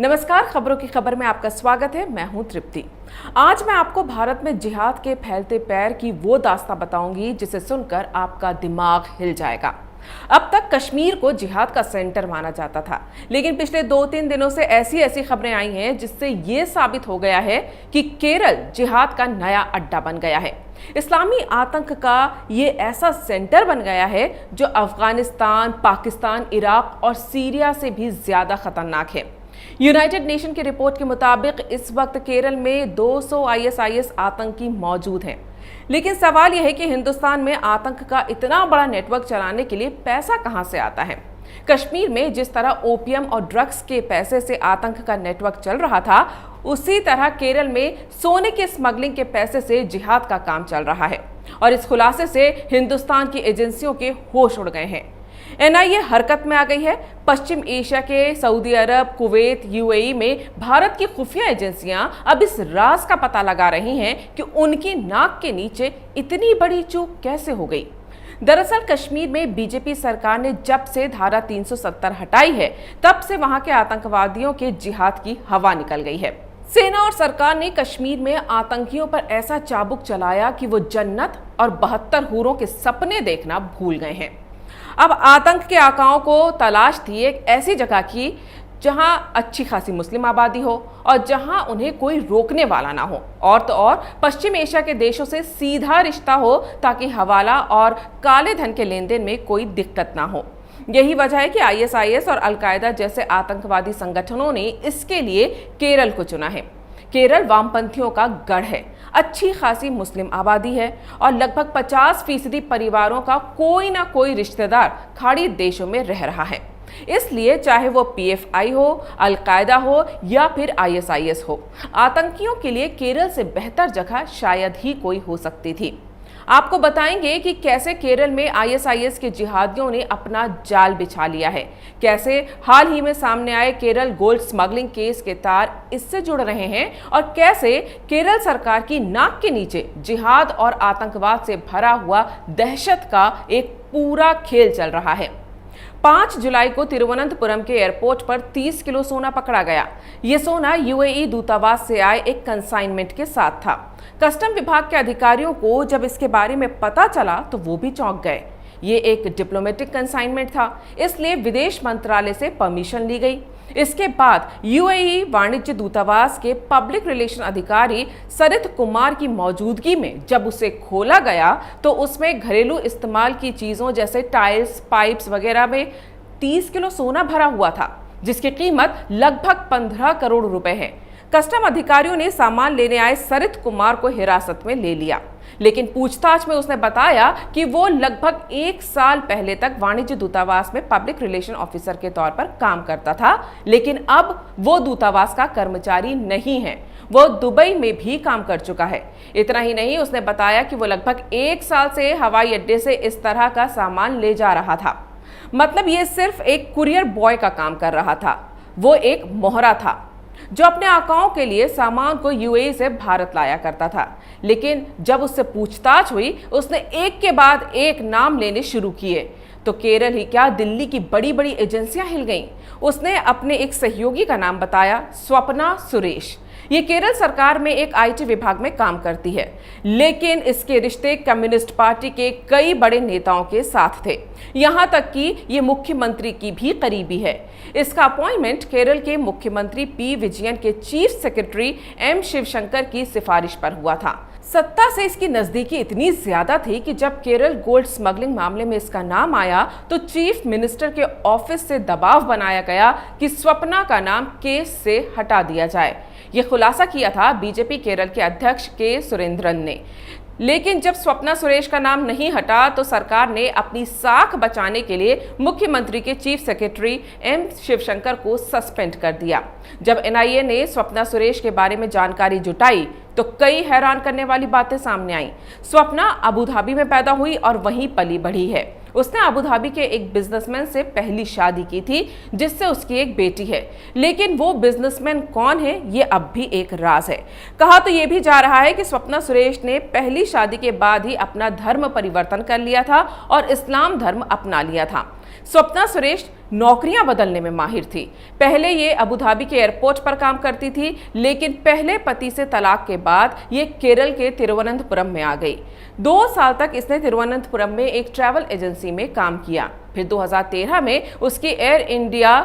नमस्कार, खबरों की खबर में आपका स्वागत है। मैं हूं तृप्ति। आज मैं आपको भारत में जिहाद के फैलते पैर की वो दास्तां बताऊंगी जिसे सुनकर आपका दिमाग हिल जाएगा। अब तक कश्मीर को जिहाद का सेंटर माना जाता था, लेकिन पिछले 2-3 दिनों से ऐसी खबरें आई हैं जिससे ये साबित हो गया है कि केरल जिहाद का नया अड्डा बन गया है। इस्लामी आतंक का ये ऐसा सेंटर बन गया है जो अफगानिस्तान, पाकिस्तान, इराक और सीरिया से भी ज्यादा खतरनाक है। यूनाइटेड नेशन की रिपोर्ट के मुताबिक इस वक्त केरल में 200 आईएसआईएस आतंकी मौजूद हैं। लेकिन सवाल यह है कि हिंदुस्तान में आतंक का इतना बड़ा नेटवर्क चलाने के लिए पैसा कहां से आता है। कश्मीर में जिस तरह ओपियम और ड्रग्स के पैसे से आतंक का नेटवर्क चल रहा था, उसी तरह केरल में सोने के स्मगलिंग के पैसे से जिहाद का काम चल रहा है। और इस खुलासे से हिंदुस्तान की एजेंसियों के होश उड़ गए हैं। एनआईए हरकत में आ गई है। पश्चिम एशिया के सऊदी अरब, कुवैत, यूएई में भारत की खुफिया एजेंसियां अब इस राज का पता लगा रही हैं कि उनकी नाक के नीचे इतनी बड़ी चूक कैसे हो गई। दरअसल कश्मीर में बीजेपी सरकार ने जब से धारा 370 हटाई है, तब से वहां के आतंकवादियों के जिहाद की हवा निकल गई है। सेना और सरकार ने कश्मीर में आतंकियों पर ऐसा चाबुक चलाया कि वो जन्नत और 72 हूरों के सपने देखना भूल गए हैं। अब आतंक के आकाओं को तलाश थी एक ऐसी जगह की जहां अच्छी खासी मुस्लिम आबादी हो और जहां उन्हें कोई रोकने वाला ना हो, और तो और पश्चिम एशिया के देशों से सीधा रिश्ता हो ताकि हवाला और काले धन के लेन देन में कोई दिक्कत ना हो। यही वजह है कि आईएसआईएस और अलकायदा जैसे आतंकवादी संगठनों ने इसके लिए केरल को चुना है। केरल वामपंथियों का गढ़ है, अच्छी खासी मुस्लिम आबादी है और लगभग 50% परिवारों का कोई ना कोई रिश्तेदार खाड़ी देशों में रह रहा है। इसलिए चाहे वो पीएफआई हो, अलकायदा हो या फिर आईएसआईएस हो, आतंकियों के लिए केरल से बेहतर जगह शायद ही कोई हो सकती थी। आपको बताएंगे कि कैसे केरल में आईएसआईएस के जिहादियों ने अपना जाल बिछा लिया है, कैसे हाल ही में सामने आए केरल गोल्ड स्मगलिंग केस के तार इससे जुड़ रहे हैं और कैसे केरल सरकार की नाक के नीचे जिहाद और आतंकवाद से भरा हुआ दहशत का एक पूरा खेल चल रहा है। 5 जुलाई को तिरुवनंतपुरम के एयरपोर्ट पर 30 किलो सोना पकड़ा गया। ये सोना यूएई दूतावास से आए एक कंसाइनमेंट के साथ था। कस्टम विभाग के अधिकारियों को जब इसके बारे में पता चला तो वो भी चौंक गए। ये एक डिप्लोमेटिक कंसाइनमेंट था, इसलिए विदेश मंत्रालय से परमिशन ली गई। इसके बाद यूएई वाणिज्य दूतावास के पब्लिक रिलेशन अधिकारी सरित कुमार की मौजूदगी में जब उसे खोला गया तो उसमें घरेलू इस्तेमाल की चीजों जैसे टाइल्स, पाइप्स वगैरह में 30 किलो सोना भरा हुआ था, जिसकी कीमत लगभग 15 करोड़ रुपए है। कस्टम अधिकारियों ने सामान लेने आए सरित कुमार को हिरासत में ले लिया, लेकिन पूछताछ में उसने बताया कि वो लगभग 1 साल पहले तक वाणिज्य दूतावास में पब्लिक रिलेशन ऑफिसर के तौर पर काम करता था, लेकिन अब वो दूतावास का कर्मचारी नहीं है, वो दुबई में भी काम कर चुका है। इतना ही नहीं, उसने बताया कि वो लगभग 1 साल से हवाई अड्डे से इस तरह का सामान ले जा रहा था। मतलब ये सिर्फ एक कुरियर बॉय का काम कर रहा था। वो एक मोहरा था जो अपने आकाओं के लिए सामान को यूएई से भारत लाया करता था। लेकिन जब उससे पूछताछ हुई, उसने एक के बाद एक नाम लेने शुरू किए तो केरल ही क्या, दिल्ली की बड़ी बड़ी एजेंसियां हिल गईं। उसने अपने एक सहयोगी का नाम बताया, स्वप्ना सुरेश। ये केरल सरकार में एक आईटी विभाग में काम करती है, लेकिन इसके रिश्ते कम्युनिस्ट पार्टी के कई बड़े नेताओं के साथ थे, यहां तक कि ये मुख्यमंत्री की भी करीबी है। इसका अपॉइंटमेंट केरल के मुख्यमंत्री पी विजयन के चीफ सेक्रेटरी एम शिवशंकर की सिफारिश पर हुआ था। सत्ता से इसकी नजदीकी इतनी ज्यादा थी कि जब केरल गोल्ड स्मगलिंग मामले में इसका नाम आया तो चीफ मिनिस्टर के ऑफिस से दबाव बनाया गया कि स्वप्ना का नाम केस से हटा दिया जाए। यह खुलासा किया था बीजेपी केरल के अध्यक्ष के सुरेंद्रन ने। लेकिन जब स्वप्ना सुरेश का नाम नहीं हटा तो सरकार ने अपनी साख बचाने के लिए मुख्यमंत्री के चीफ सेक्रेटरी एम शिवशंकर को सस्पेंड कर दिया। जब एनआईए ने स्वप्ना सुरेश के बारे में जानकारी जुटाई तो कई हैरान करने वाली बातें सामने आईं। स्वप्ना अबू धाबी में पैदा हुई और वहीं पली बढ़ी है। उसने अबू धाबी के एक बिजनेसमैन से पहली शादी की थी, जिससे उसकी एक बेटी है। लेकिन वो बिजनेसमैन कौन है, ये अब भी एक राज है। कहा तो ये भी जा रहा है कि स्वप्ना सुरेश ने पहली शादी के बाद ही अपना धर्म परिवर्तन कर लिया था और इस्लाम धर्म अपना लिया था। स्वप्ना सुरेश नौकरियां बदलने में माहिर थी। पहले ये अबू धाबी के एयरपोर्ट पर काम करती थी, लेकिन पहले पति से तलाक के बाद ये केरल के तिरुवनंतपुरम में आ गई। 2 साल तक इसने तिरुवनंतपुरम में एक ट्रैवल एजेंसी में काम किया। फिर 2013 में उसकी एयर इंडिया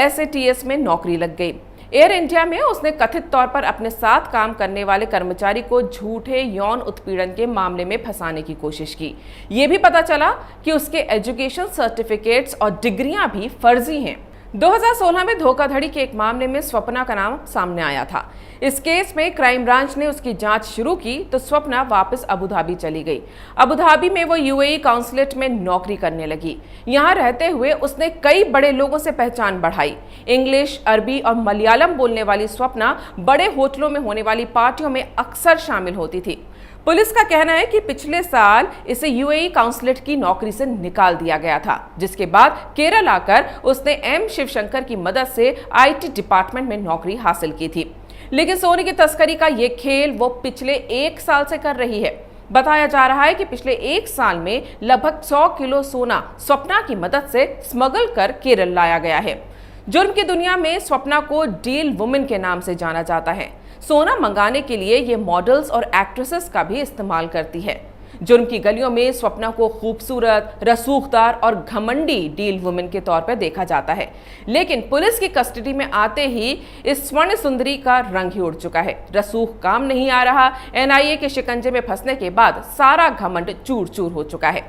SATS में नौकरी लग गई। एयर इंडिया में उसने कथित तौर पर अपने साथ काम करने वाले कर्मचारी को झूठे यौन उत्पीड़न के मामले में फंसाने की कोशिश की। ये भी पता चला कि उसके एजुकेशन सर्टिफिकेट्स और डिग्रियां भी फर्जी हैं। 2016 में धोखाधड़ी के एक मामले में स्वप्ना का नाम सामने आया था। इस केस में क्राइम ब्रांच ने उसकी जांच शुरू की तो स्वप्ना वापस अबू धाबी चली गई। अबू धाबी में वो UAE काउंसलेट में नौकरी करने लगी। यहाँ रहते हुए उसने कई बड़े लोगों से पहचान बढ़ाई। इंग्लिश, अरबी और मलयालम बोलने वाली स्वप्ना बड़े होटलों में होने वाली पार्टियों में अक्सर शामिल होती थी। पुलिस का कहना है कि पिछले साल इसे UAE काउंसलेट की नौकरी से निकाल दिया गया था, जिसके बाद केरल आकर उसने M शिवशंकर की मदद से IT डिपार्टमेंट में नौकरी हासिल की थी। लेकिन सोने की तस्करी का ये खेल वो पिछले 1 साल से कर रही है। बताया जा रहा है कि पिछले 1 साल में लगभग 100 किलो सोना स्वप्ना की मदद से स्मगल कर केरल लाया गया है। जुर्म की दुनिया में स्वप्ना को डील वुमेन के नाम से जाना जाता है। सोना मंगाने के लिए ये मॉडल्स और एक्ट्रेसेस का भी इस्तेमाल करती है। जुर्म की गलियों में स्वप्ना को खूबसूरत, रसूखदार और घमंडी डील वुमेन के तौर पर देखा जाता है। लेकिन पुलिस की कस्टडी में आते ही इस स्वर्ण सुंदरी का रंग ही उड़ चुका है। रसूख काम नहीं आ रहा। NIA के शिकंजे में फंसने के बाद सारा घमंड चूर चूर हो चुका है।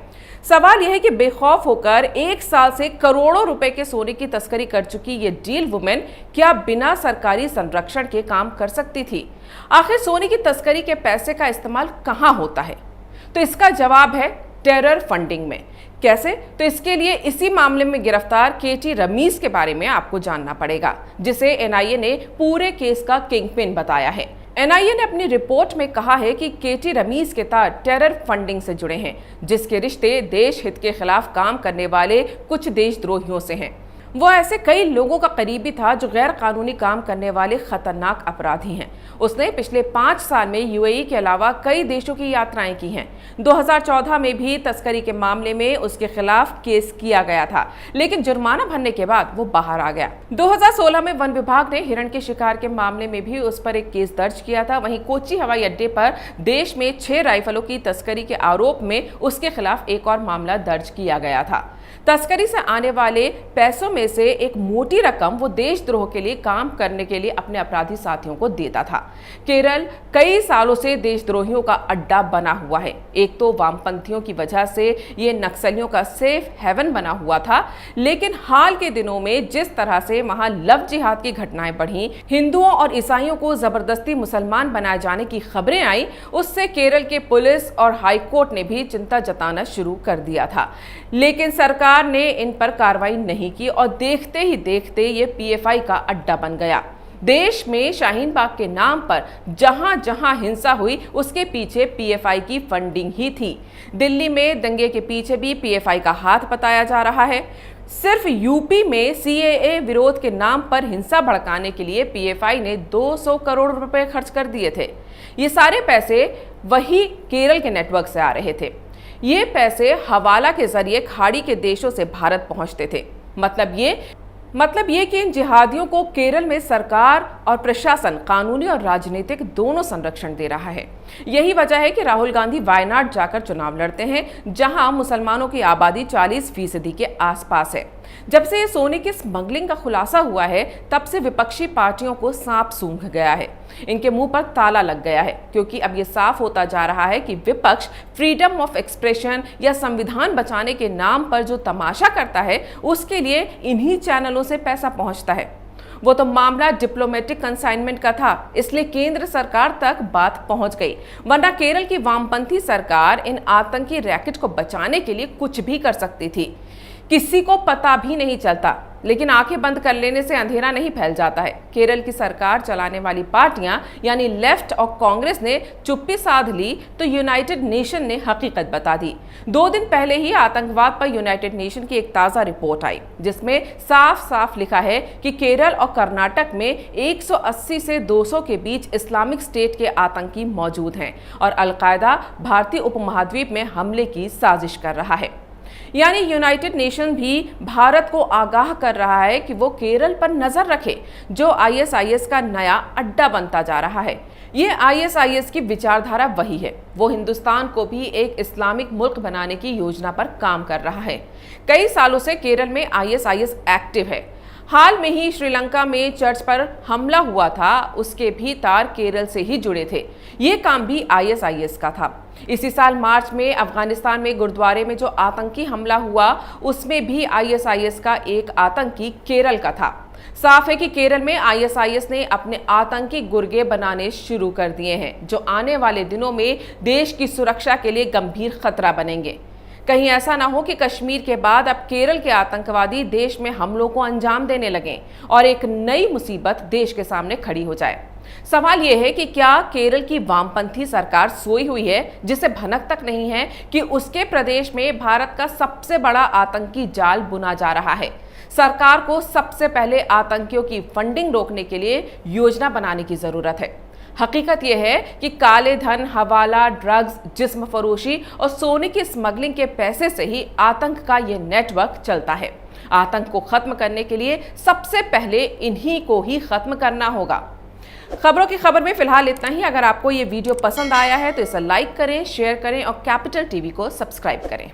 सवाल यह है कि बेखौफ होकर 1 साल से करोड़ों रुपए के सोने की तस्करी कर चुकी ये डील वुमेन क्या बिना सरकारी संरक्षण के काम कर सकती थी? आखिर सोने की तस्करी के पैसे का इस्तेमाल कहां होता है? तो इसका जवाब है टेरर फंडिंग में। कैसे? तो इसके लिए इसी मामले में गिरफ्तार KT रमीज के बारे में आपको जानना पड़ेगा, जिसे NIA ने पूरे केस का किंगपिन बताया है। NIA ने अपनी रिपोर्ट में कहा है कि KT रमीज के तार टेरर फंडिंग से जुड़े हैं, जिसके रिश्ते देश हित के खिलाफ काम करने वाले कुछ देशद्रोहियों से हैं। वो ऐसे कई लोगों का करीबी था जो गैर कानूनी काम करने वाले खतरनाक अपराधी हैं। उसने पिछले 5 साल में UAE के अलावा कई देशों की यात्राएं की हैं। 2014 में भी तस्करी के मामले में उसके खिलाफ केस किया गया था, लेकिन जुर्माना भरने के बाद वो बाहर आ गया। 2016 में वन विभाग ने हिरण के शिकार के मामले में भी उस पर एक केस दर्ज किया था। वहीं कोच्चि हवाई अड्डे पर देश में 6 राइफलों की तस्करी के आरोप में उसके खिलाफ एक और मामला दर्ज किया गया था। तस्करी से आने वाले पैसों में से एक मोटी रकम वो देशद्रोह के लिए काम करने के लिए अपने अपराधी साथियों को देता था। केरल कई सालों से देशद्रोहियों का अड्डा बना हुआ है। एक तो वामपंथियों की वजह से ये नक्सलियों का सेफ हेवन बना हुआ था, लेकिन हाल के दिनों में जिस तरह से वहां लव जिहाद की घटनाएं बढ़ी, हिंदुओं और ईसाइयों को जबरदस्ती मुसलमान बनाए जाने की खबरें आई, उससे केरल के पुलिस और हाई कोर्ट ने भी चिंता जताना शुरू कर दिया था। लेकिन सरकार ने इन पर कार्रवाई नहीं की और देखते ही देखते ये PFI का अड्डा बन गया। देश में शाहीन बाग के नाम पर जहां जहां हिंसा हुई उसके पीछे PFI की फंडिंग ही थी। दिल्ली में दंगे के पीछे भी PFI का हाथ बताया जा रहा है। सिर्फ यूपी में CAA विरोध के नाम पर हिंसा भड़काने के लिए PFI ने 200 करोड़ रुपए खर्च कर दिए थे। ये सारे पैसे वही केरल के नेटवर्क से आ रहे थे। ये पैसे हवाला के जरिए खाड़ी के देशों से भारत पहुंचते थे। मतलब ये कि इन जिहादियों को केरल में सरकार और प्रशासन कानूनी और राजनीतिक दोनों संरक्षण दे रहा है। यही वजह है कि राहुल गांधी वायनाड जाकर चुनाव लड़ते हैं, जहां मुसलमानों की आबादी 40% के आसपास है। जब से ये सोने की स्मगलिंग का खुलासा हुआ है, तब से विपक्षी पार्टियों को सांप सूंघ गया है। इनके मुंह पर ताला लग गया है, क्योंकि अब ये साफ होता जा रहा है कि विपक्ष फ्रीडम ऑफ एक्सप्रेशन या संविधान बचाने के नाम पर जो तमाशा करता है, उसके लिए इन्हीं चैनलों से पैसा पहुंचता है। वो तो मामला डिप्लोमेटिक कंसाइनमेंट का था, इसलिए केंद्र सरकार तक बात पहुंच गई, वरना केरल की वामपंथी सरकार इन आतंकी रैकेट को बचाने के लिए कुछ भी कर सकती थी। किसी को पता भी नहीं चलता, लेकिन आंखें बंद कर लेने से अंधेरा नहीं फैल जाता है। केरल की सरकार चलाने वाली पार्टियां यानी लेफ्ट और कांग्रेस ने चुप्पी साध ली तो यूनाइटेड नेशन ने हकीकत बता दी। 2 दिन पहले ही आतंकवाद पर यूनाइटेड नेशन की एक ताज़ा रिपोर्ट आई, जिसमें साफ साफ लिखा है कि केरल और कर्नाटक में 180 से 200 के बीच इस्लामिक स्टेट के आतंकी मौजूद हैं और अलकायदा भारतीय उपमहाद्वीप में हमले की साजिश कर रहा है। यानी यूनाइटेड नेशन भी भारत को आगाह कर रहा है कि वो केरल पर नजर रखे, जो आईएसआईएस का नया अड्डा बनता जा रहा है। ये आईएसआईएस की विचारधारा वही है। वो हिंदुस्तान को भी एक इस्लामिक मुल्क बनाने की योजना पर काम कर रहा है। कई सालों से केरल में आईएसआईएस एक्टिव है। हाल में ही श्रीलंका में चर्च पर हमला हुआ था, उसके भी तार केरल से ही जुड़े थे। ये काम भी आईएसआईएस का था। इसी साल मार्च में अफगानिस्तान में गुरुद्वारे में जो आतंकी हमला हुआ, उसमें भी आईएसआईएस का एक आतंकी केरल का था। साफ है कि केरल में आईएसआईएस ने अपने आतंकी गुर्गे बनाने शुरू कर दिए हैं, जो आने वाले दिनों में देश की सुरक्षा के लिए गंभीर खतरा बनेंगे। कहीं ऐसा ना हो कि कश्मीर के बाद अब केरल के आतंकवादी देश में हमलों को अंजाम देने लगें और एक नई मुसीबत देश के सामने खड़ी हो जाए। सवाल यह है कि क्या केरल की वामपंथी सरकार सोई हुई है, जिसे भनक तक नहीं है कि उसके प्रदेश में भारत का सबसे बड़ा आतंकी जाल बुना जा रहा है। सरकार को सबसे पहले आतंकियों की फंडिंग रोकने के लिए योजना बनाने की जरूरत है। हकीकत यह है कि काले धन, हवाला, ड्रग्स, जिस्म फरोशी और सोने की स्मगलिंग के पैसे से ही आतंक का यह नेटवर्क चलता है। आतंक को खत्म करने के लिए सबसे पहले इन्हीं को ही खत्म करना होगा। खबरों की खबर में फिलहाल इतना ही। अगर आपको ये वीडियो पसंद आया है तो इसे लाइक करें, शेयर करें और कैपिटल टीवी को सब्सक्राइब करें।